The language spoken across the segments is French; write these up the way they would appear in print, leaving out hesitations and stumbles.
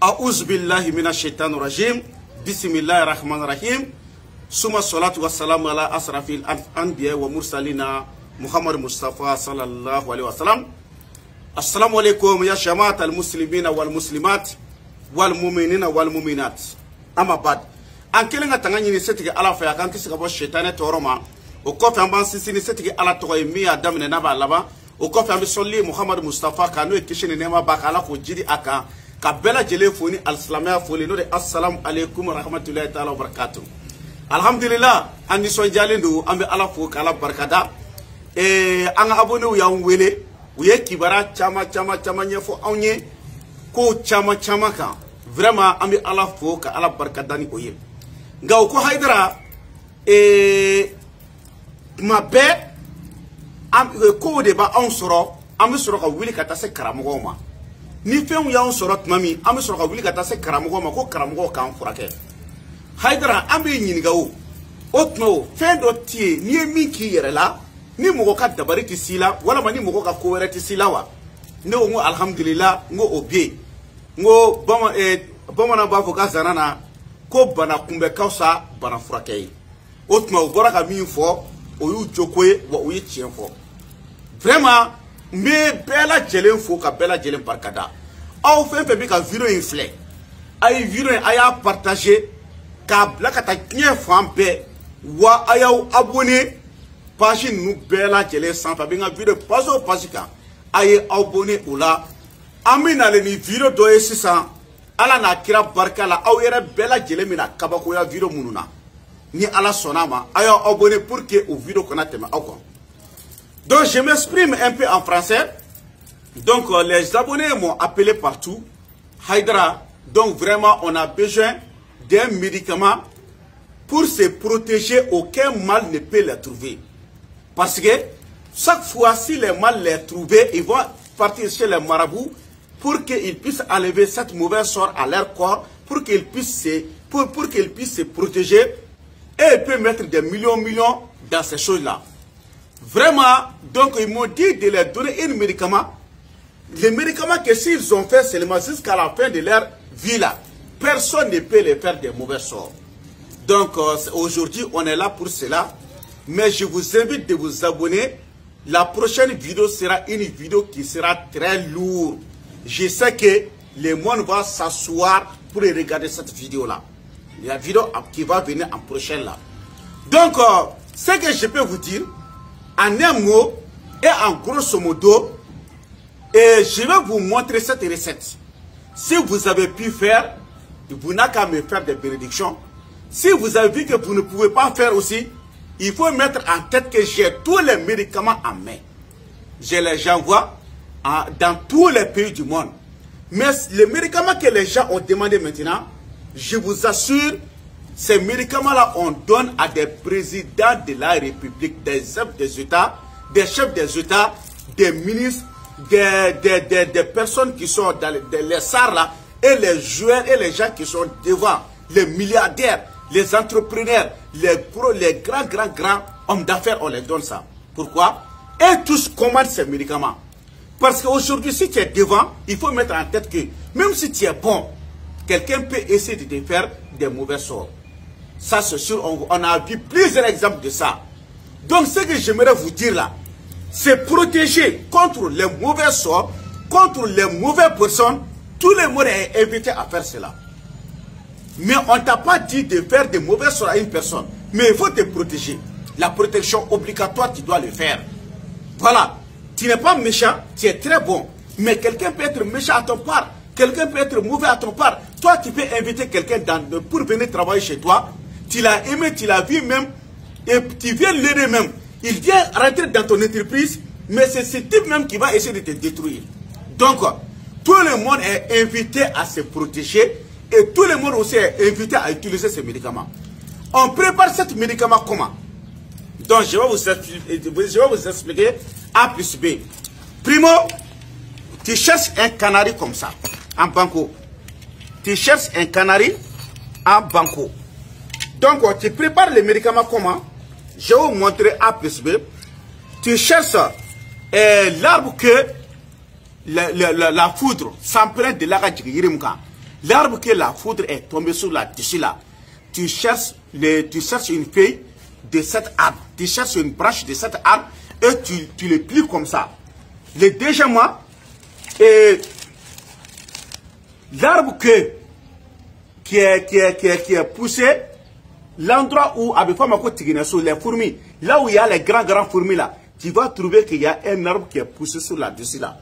A'udhu billahi minash shaitanir rajim. Bismillahir rahmanir rahim. Summa salatu wassalamu ala asrafil anbiya wa mursalina Muhammad Mustafa sallallahu alaihi wasallam. Assalamu alaikum ya jama'at al-muslimina wal muslimat wal mu'minina wal mu'minat. Amma bad. An kelenga tangani ni setike ala fa kan kisi kabo shaitane toroma. O kofi amban sisi ni setike ala to mi adam ne naba laba. O kofi ambi solli Muhammad Mustafa kanu ekishini nema bakala ko jiri aka ka bela jele foni al-islamia foni no de assalamu alaikum wa rahmatullahi ta'ala wa barakatuh. Alhamdulillah andi so jalendu ambi ala fo kala barkada. Anga abone ya wele uye kibara chama nyefo awnye ko chama ka vraiment ambi ala fo ka ala barkadani oye ngaw ko haydara mabe am ko de ba on soro am soro ka wili ka tase karamogo ma ni fen ya on soro tmami am soro ka wili ka tase karamogo ma ko karamogo kan furake haydara ambi nyini gawo otno fen do tie ni mi ki yere la ni mogo ka dabari ti sila wala mani mogo ka ko were ti sila wa ne ngo alhamdulillah ngo obie ngo bama na ba fo ka zanana ko bana kumbe kausa bana furakei otma o bora ka mi fo o yu jokwe wa o yi tien fo vraiment me bela jelen fo ka bela jelen barkada aw fe bi ka video inflé ay video aya partager ka blaka ta kien fo ambe wa ayaw abonné page nous bela jelen sans fa binga video paso pasika aye abonné ola amina le ni video do esisa ala na kira barka la aw yere bela jele mina kabako ya video mununa ni ala sonama ayo abonné pour que au video qu'on a tema encore. Donc je m'exprime un peu en français. Donc les abonnés m'ont appelé partout Haydara, donc vraiment on a besoin d'un médicament pour se protéger, aucun mal ne peut les trouver parce que chaque fois si les mal les trouver ils vont partir chez les marabouts pour qu'ils puissent enlever cette mauvaise sort à leur corps, pour qu'ils puissent se protéger, et ils peuvent mettre des millions dans ces choses-là. Vraiment, donc ils m'ont dit de leur donner un médicament. Les médicaments que s'ils ont fait seulement jusqu'à la fin de leur vie là, personne ne peut les faire des mauvais sorts. Donc aujourd'hui, on est là pour cela. Mais je vous invite de vous abonner. La prochaine vidéo sera une vidéo qui sera très lourde. Je sais que le monde va s'asseoir pour regarder cette vidéo-là. La vidéo qui va venir en prochaine là. Donc, ce que je peux vous dire, en un mot et en grosso modo, je vais vous montrer cette recette. Si vous avez pu faire, vous n'avez qu'à me faire des bénédictions. Si vous avez vu que vous ne pouvez pas faire aussi, il faut mettre en tête que j'ai tous les médicaments en main. Je les envoie dans tous les pays du monde. Mais les médicaments que les gens ont demandé maintenant, je vous assure, ces médicaments-là, on donne à des présidents de la République, des chefs des États, des ministres, des personnes qui sont dans les SAR là, et les joueurs et les gens qui sont devant, les milliardaires, les entrepreneurs, les grands hommes d'affaires, on les donne ça. Pourquoi? Et tous commandent ces médicaments. Parce qu'aujourd'hui, si tu es devant, il faut mettre en tête que même si tu es bon, quelqu'un peut essayer de te faire des mauvais sorts. Ça, c'est sûr, on a vu plusieurs exemples de ça. Donc, ce que j'aimerais vous dire là, c'est protéger contre les mauvais sorts, contre les mauvaises personnes. Tout le monde est invité à faire cela. Mais on ne t'a pas dit de faire des mauvais sorts à une personne. Mais il faut te protéger. La protection obligatoire, tu dois le faire. Voilà. Tu n'es pas méchant, tu es très bon. Mais quelqu'un peut être méchant à ton part. Quelqu'un peut être mauvais à ton part. Toi, tu peux inviter quelqu'un pour venir travailler chez toi. Tu l'as aimé, tu l'as vu même. Et tu viens l'aider même. Il vient rentrer dans ton entreprise. Mais c'est ce type même qui va essayer de te détruire. Donc, tout le monde est invité à se protéger. Et tout le monde aussi est invité à utiliser ces médicaments. On prépare ces médicaments comment? Donc, je vais vous expliquer A plus B. Primo, tu cherches un canari comme ça, en banco. Tu cherches un canari en banco. Donc, tu prépares les médicaments comment? Je vais vous montrer A plus B. Tu cherches l'arbre que la foudre s'emprunte de l'arbre. L'arbre que la foudre est tombée sur là-dessus là, tu cherches une feuille de cet arbre, tu cherches une branche de cet arbre et tu le plies comme ça. Le deuxième mois, l'arbre qui est poussé, l'endroit où, les fourmis, là où il y a les grands fourmis là, tu vas trouver qu'il y a un arbre qui est poussé sur là-dessus là.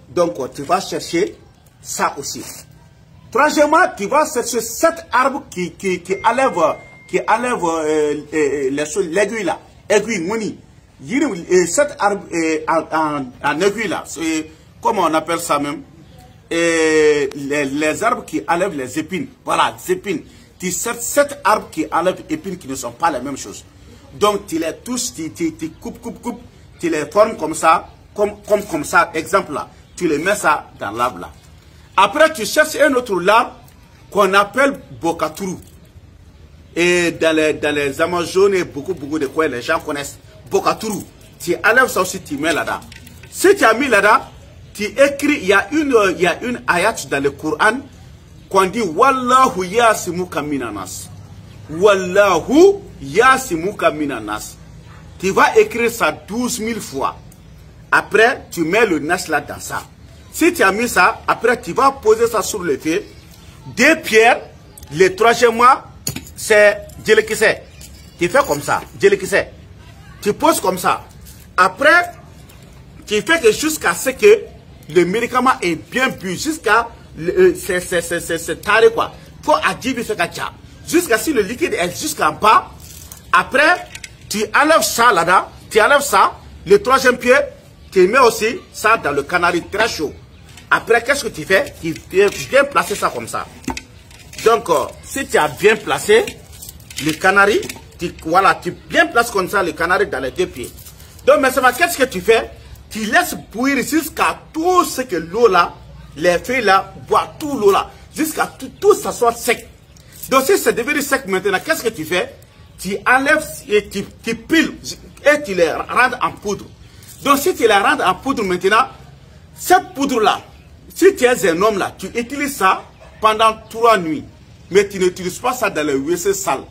Donc tu vas chercher ça aussi. Troisièmement, tu vas chercher cet arbre qui enlève l'aiguille là, aiguille moni. Cet arbre en aiguille là, comment on appelle ça même? Les arbres qui enlèvent les épines. Voilà, les épines. Tu cherches cet arbre qui enlève les épines qui ne sont pas les mêmes choses. Donc tu les touches, tu coupes, tu les formes comme ça, comme ça, exemple là. Tu les mets ça dans l'arbre là. Après, tu cherches un autre arbre qu'on appelle Bokaturu. Et dans les Amazones, beaucoup de quoi les gens connaissent. Bokaturu. Tu enlèves ça aussi, tu mets là-dedans. Si tu as mis là-dedans, tu écris, il y a une ayat dans le Coran qu'on dit Wallahu yasimuka minanas. Wallahu yasimuka minanas. Tu vas écrire ça 12 000 fois. Après, tu mets le nas là dans ça. Si tu as mis ça, après tu vas poser ça sur le feu. 2 pierres, le troisième mois, c'est Djelekise. Tu fais comme ça, Djelekise. Tu poses comme ça. Après, tu fais que jusqu'à ce que le médicament est bien bu, jusqu'à c'est taré quoi. Faut adjiver ce kacha. Jusqu'à si le liquide est jusqu'en bas. Après, tu enlèves ça là-dedans, tu enlèves ça, le troisième pied, tu mets aussi ça dans le canari très chaud. Après, qu'est-ce que tu fais? Tu viens placer ça comme ça. Donc, si tu as bien placé le canari, voilà, tu bien places comme ça le canari dans les 2 pieds. Donc, maintenant, qu'est-ce que tu fais? Tu laisses bouillir jusqu'à tout ce que l'eau là, les feuilles là, boit tout l'eau là, jusqu'à tout ça soit sec. Donc, si c'est devenu sec maintenant, qu'est-ce que tu fais? Tu enlèves et tu piles et tu les rends en poudre. Donc, si tu les rends en poudre maintenant, cette poudre là, si tu es un homme là, tu utilises ça pendant 3 nuits. Mais tu n'utilises pas ça dans les WC sales.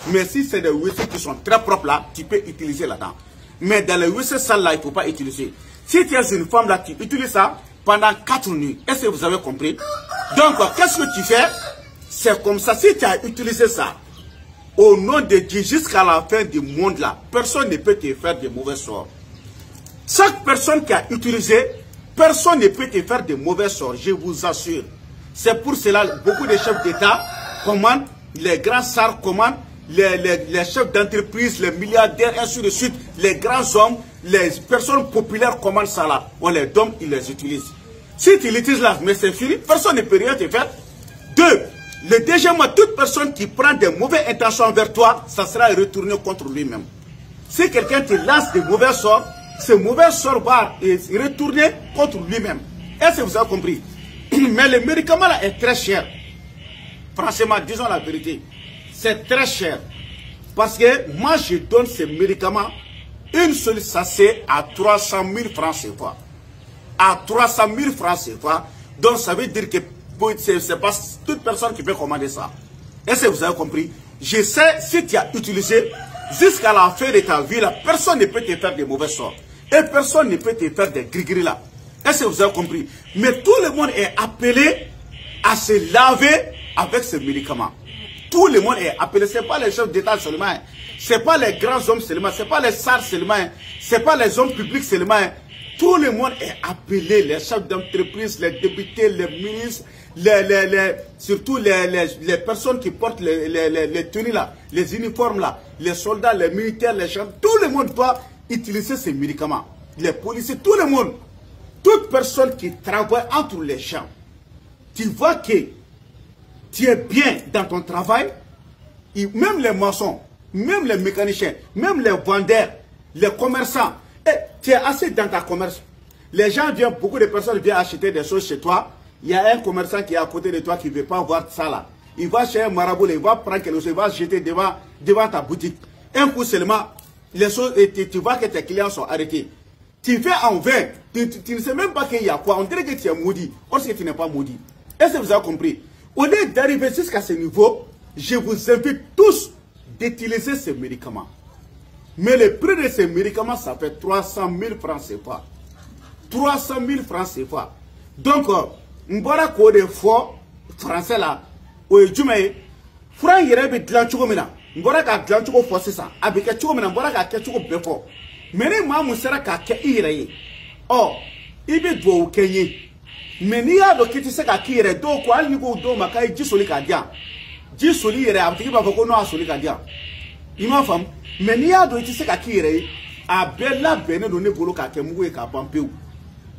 Mais si c'est des WC qui sont très propres là, tu peux utiliser là-dedans. Mais dans les WC sales là, il ne faut pas utiliser. Si tu es une femme là, tu utilises ça pendant 4 nuits. Est-ce que vous avez compris? Donc, qu'est-ce que tu fais? C'est comme ça. Si tu as utilisé ça, au nom de Dieu, jusqu'à la fin du monde là, personne ne peut te faire de mauvais sorts. Chaque personne qui a utilisé, personne ne peut te faire de mauvais sorts, je vous assure. C'est pour cela que beaucoup de chefs d'État commandent, les grands sars commandent, les chefs d'entreprise, les milliardaires, ainsi de suite, les grands hommes, les personnes populaires commandent ça là. On les donne, ils les utilisent. Si tu l'utilises là, mais c'est fini, personne ne peut rien te faire. 2. Le deuxième mois, toute personne qui prend des mauvaises intentions envers toi, ça sera retourné contre lui-même. Si quelqu'un te lance des mauvais sorts, ce mauvais sort va retourner contre lui-même. Est-ce que vous avez compris? Mais le médicament là est très cher. Franchement, disons la vérité. C'est très cher. Parce que moi, je donne ces médicaments, une seule sachet à 300 000 francs CFA. À 300 000 francs CFA. Donc, ça veut dire que c'est pas toute personne qui peut commander ça. Est-ce que vous avez compris? Je sais, si tu as utilisé, jusqu'à la fin de ta vie, là, personne ne peut te faire de mauvais sorts. Et personne ne peut te faire des gris-gris là. Est-ce que vous avez compris? Mais tout le monde est appelé à se laver avec ce médicament. Tout le monde est appelé. Ce n'est pas les chefs d'État seulement. Ce n'est pas les grands hommes seulement. Ce n'est pas les SAR seulement. Ce n'est pas les hommes publics seulement. Tout le monde est appelé. Les chefs d'entreprise, les députés, les ministres, surtout les personnes qui portent les tenues là, les uniformes là, les soldats, les militaires, les gens. Tout le monde doit utiliser ces médicaments. Les policiers, tout le monde. Toute personne qui travaille entre les champs, tu vois que tu es bien dans ton travail, et même les maçons, même les mécaniciens, même les vendeurs, les commerçants, et tu es assez dans ta commerce. Les gens viennent, beaucoup de personnes viennent acheter des choses chez toi. Il y a un commerçant qui est à côté de toi qui ne veut pas voir ça là. Il va chez un marabout, il va prendre quelque chose, il va jeter devant ta boutique. Un coup seulement, les choses, et tu vois que tes clients sont arrêtés. Tu fais en vain, tu ne sais même pas qu'il y a quoi. On dirait que tu es maudit, or que tu n'es pas maudit. Est-ce que vous avez compris? Au lieu d'arriver jusqu'à ce niveau, je vous invite tous d'utiliser ces médicaments. Mais le prix de ces médicaments, ça fait 300 000 francs CFA. 300 000 francs CFA. Donc, m'bora ko de fo français là, o jume franc yere be dilan cogo mina. M'bora ka dilan cogo fo sisan, abike cogo mina, m'bora ka ke cogo be fo. Mais ni ma musera ka ke ire ye. Oh, ibe do kenye. Mais ni ya do kiti se ka ki yere do ko al ni ko do maka ji soli ka dia. Ji soli yere abtiki ba ko no asoli ka dia. Ima fam, mais ni ya do kiti se ka ki yere abela bene do ne bolo ka ke mugo e ka bampeu.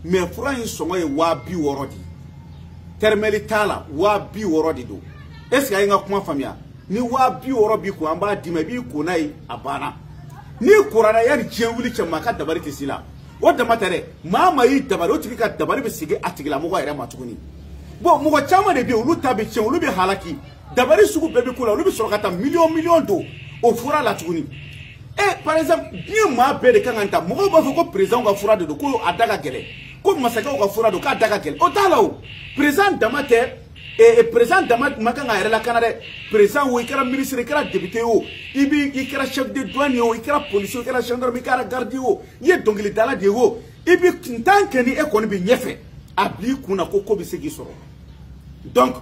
Mais franc yi songo ye wa bi worodi. Termeli tala wa bi worodi do. Est-ce que nga kuma famia? Ni wa bi worobi ko amba dima bi ko nai abana. Ni kurana ya jewuli che maka dabari tisila. O da matare mama yi dabari o tika dabari be sige atigila mo ere matuguni. Bo mo chama de bi olu tabe che olu be halaki. Dabari sugu bebe kula olu be sorokata million do o fura la tuguni. Par exemple, bien ma be de kanganta mo ba fo ko président ga fura de do ko adaga gele. Ko masaka ka fura do ka daga gele. O talo président damate président damat makanga era la Canada président wo ikara ministre ikara député o ibi ikara chef de douane o ikara police ikara gendarme ikara garde o ye dongili dala de o ibi tanke ni ekoni bi nyefe abli kuna ko bi segi soro. Donc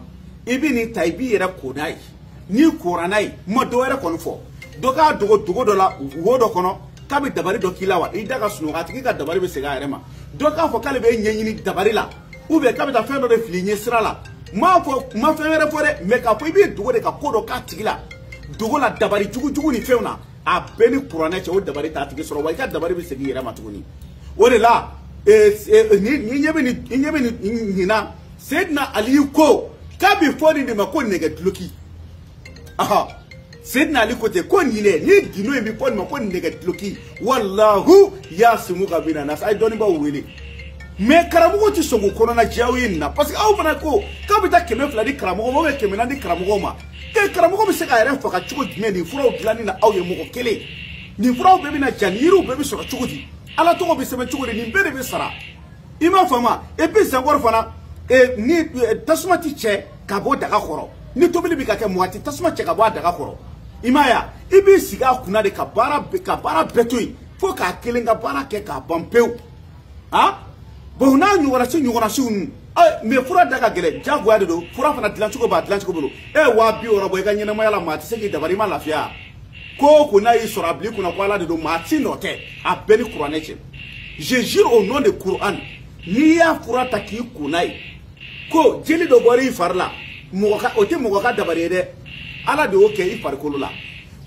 ibi ni taibi era konai ni koranai mo do era konfo doka dogo do la wo do kono kabi dabari do kilawa i daga sunu atiki ka dabari be sega erema doka fo kale be nyenyini dabari la ou be kabi ta fendo de flinye sira la ma fere fore me ka fo ibi dogo de ka kodo ka tigila dogo la dabari jugu ni feuna a beni kurane che o dabari ta tigi soro wa ka dabari be segi erema tuguni o de la ni nyebe ni na Sedna Ali ko kabi fodi de mako nege tloki aha Sedna Ali kote ko nyile ni dino e bi pon mako nege tloki wallahu yasimuka bina nas ay doni ba wele me karamugo ti songo kono na jawi na parce que aw fana ko kabi ta keme fladi karamugo mo be keme na di karamugo ma ke karamugo be se ka yere faka chugo dime ni furaw dilani na aw ye mo ko kele ni furaw be na janiru be so chugo di ala to be se be chugo ni be be sara ima fama e pe sangor fana ni tasumati che kabo daga khoro ni tobili bi ka ke mwati tasuma che kabo daga khoro imaya ibi siga kuna de kabara betui fo ka kelenga bara ke ka bampeu ha bo na nyugora sun me fura daga gele jago ade do fura fana dilanchugo bolo wa bi oro boy ga nyina mo yala mati segi dabari ma lafia ko kuna yi sorabli kuna kwala de do mati note a beni quraneche je jure au nom de Coran ni ya fura taki kunai ko jeli do bori farla moka ote moka dabari de ala de oke i farkolo la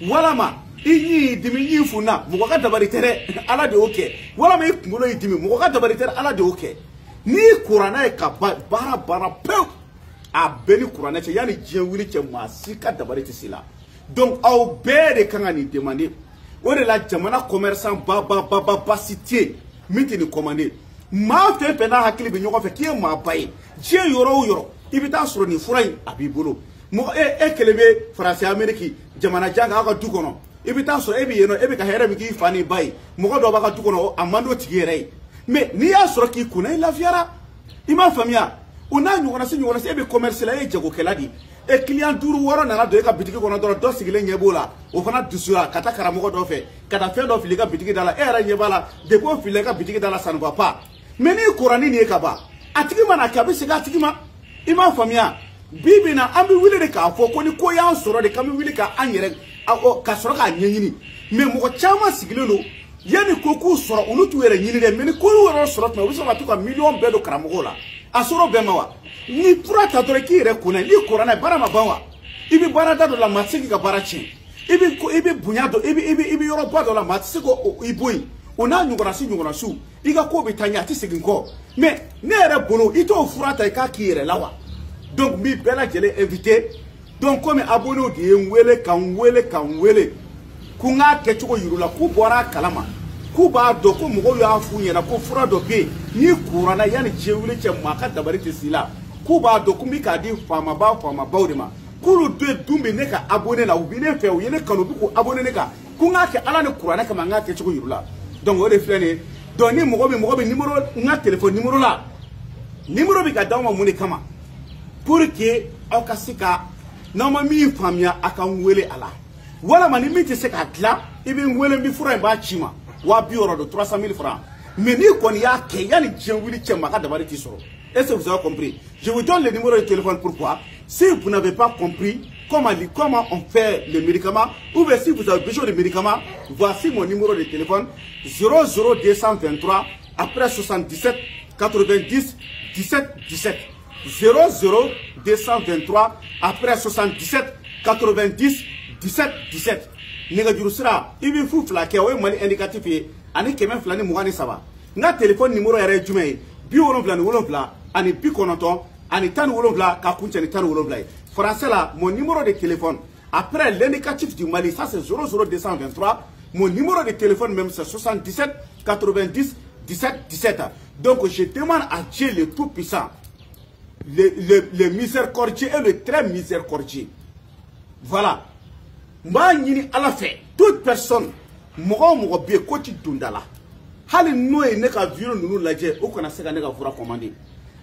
wala ma inyi dimi yi funa moka dabari tere ala de oke wala ma ikungulo yi dimi moka dabari tere ala de oke ni Qur'ana e ka bara peu a beni Qur'ana che yani jewuli che masika dabari tisila donc au bere kanga ni demander o de la jamana commerçant ba cité miti ni commander ma fe pena hakili bi nyoko fe ki ma baye je yoro ibita soro ni furai abibolo mo kelebe français ameriki jamana janga aka du kono ibita soro ebi yeno ebi ka here mi ki fani baye mo ko do ba ka du kono amando tigere mais ni ya soro ki kuna la fiara ima famia una nyona se ebi commerce la e jago keladi e client duru woro na do e ka bitiki kono do sigile nyebola o fana dusura kata karamo do fe kata fe do fili ka bitiki dala era nyebala de ko fili ka bitiki dala ça ne va pas mais ni Qur'ani ni kaba atigi mana kabi siga atigi ma ima famia bibi na ambi wile de ka fo ko ni ko ya soro de kam wile ka anyere ka soro ka nyanyini mais mo chama sigilelo yani ko ku soro ulutu were nyini de mais ni ko woro soro na wiso ba tuka million bedo karamogola asoro be mawa ni pura ta dore ki re kuna ni Qur'ana bara mabawa ibi bara da do la matsiki ka bara chi ibi bunyado ibi yoro ba do la matsiko ibui ona nyugora su iga ko betanya ti sigin ko mais ne re bolo ito furata ka kire lawa donc mi bela jele invité donc comme abonné de nwele kan wele kunga kechuko yurula ku bora kalama ku ba do ko mugo ya fu nyena ko fura do be ni Qur'ana yani jewule che maka dabari tisila ku ba do ku mi ka di fama ba de ma kulu de dumbe ne ka abonné na ubine fe o yele kanu ku abonné ne ka kunga ke ala ne Qur'ana ka manga kechuko yurula donc o de flene donc ni mogo bi numéro nga téléphone numéro bi ka dawo ma muni kama pour que aw ka se ka n'aw ma min faamuya a ka n wele a la walama ni min tɛ se k'a dilan i bɛ n wele n bɛ fura in b'a ci ma 200 don 300 000 francs mais n'i kɔni y'a kɛ yanni diɲɛ wuli cɛ ma a ka dabali t'i sɔrɔ est-ce que vous avez compris? Je vous donne le numéro de téléphone. Pourquoi? Si vous n'avez pas compris comment on fait les médicaments, ou bien si vous avez besoin de médicaments, voici mon numéro de téléphone 00223 après 77 90 17 17 00223 après 77 90 17 17. Négajuru sira ibi fu fila kɛ o ye Mali indicatif ye ani 223 nga téléphone numéro yɛrɛ jumɛn ye 77 ani 90 ani 17 ka kuncɛ ni 17 ye. Français là, mon numéro de téléphone après l'indicatif du Mali, ça c'est 00223. Mon numéro de téléphone même c'est 77 90 17 17. Donc je demande à Dieu le Tout-Puissant, le miséricordieux et le très miséricordieux. Voilà. M'a ñini ala fait toute personne mogo be ko ti dundala hali noye ne ka viro nunu lajɛ o kana se ka ne ka fura commander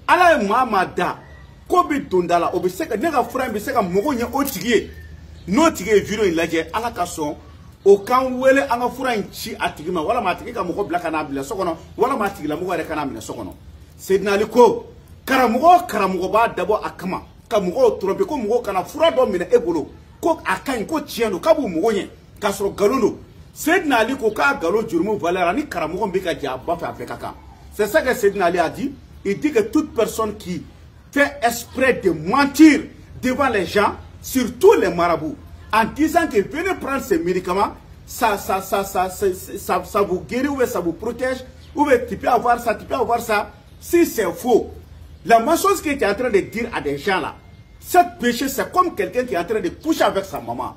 ala ye maa da ko bi dundala o be se ka ne ka fura be se ka mogo ɲɛ o tigi ye n'o tigi ye viro in lajɛ ala ka sɔn o kan wele an ka fura in ci a tigi ma wala ma tigi ka mogo bila kana bila so kɔnɔ wala ma tigi la mogo yɛrɛ kana minɛ so kɔnɔ Seydina Ali ko karamɔgɔ b'a dabɔ a kama ka mogo tromper ko mogo kana fura dɔ minɛ e bolo ko a kaɲi ko tiɲɛ don k'a b'u mogo ɲɛ k'a sɔrɔ galon don Seydina Ali ko k'a galon jurumu valeur ani karamɔgɔ bɛ ka jɛ a ba fɛ a bɛɛ ka kan. C'est ça que Seydina Ali a dit. Il dit que toute personne qui fait exprès de mentir devant les gens, surtout les marabouts, en disant que venez prendre ces médicaments, ça vous guérit ou ça vous protège, ou tu peux avoir ça, si c'est faux. La même chose qu'il est en train de dire à des gens là, cette péché c'est comme quelqu'un qui est en train de coucher avec sa maman.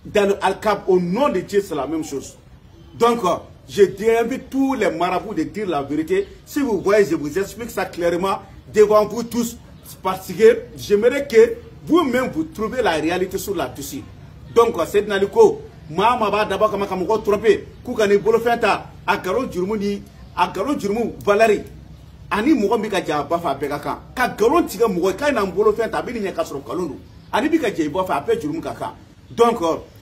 Dans le Al-Kab, au nom de Dieu, c'est la même chose. Donc, je invite tous les marabouts de dire la vérité. Si vous voyez, je vous explique ça clairement devant vous tous, parce que j'aimerais que vous-même vous trouviez la réalité sur la dessus. Donc, c'est Naliko, Mama va d'abord comme un trompé, Koukani Bolofenta, à Galo Djurmouni, à Galo Djurmou Valérie. Ani mogo bika ja bafa beka kan ka galon tiga mogo kay na mbolo fen ta bini nya kasro kalondu ani bika je bafa ape jurum kaka donc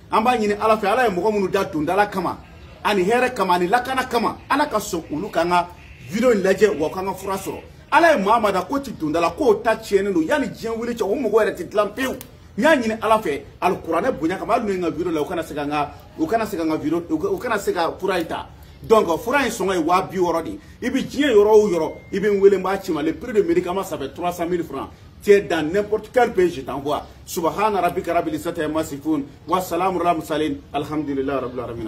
amba nyini ala fe ala mogo munu da tundala kama ani here kama ani lakana kama ala ka so ulu kanga video laje wo kanga fura soro ala mama da ko ti tundala ko ta chene no yani jien wuri cho mogo re ti tlampew nya nyini ala fe alqur'ane bunya kama lu nga video la ukana sega video ukana sega fura ita. Donc, fura sont à wabi orodi. Il bi tient yoro yoro. Il bi nwele machima. Le prix de médicaments ça fait 300 000 francs. Tu es dans n'importe quel pays, je t'envoie. Subhana rabbika rabbil izzati amma yasifun. Wa salamun ala mursalin. Alhamdulillah rabbil alamin.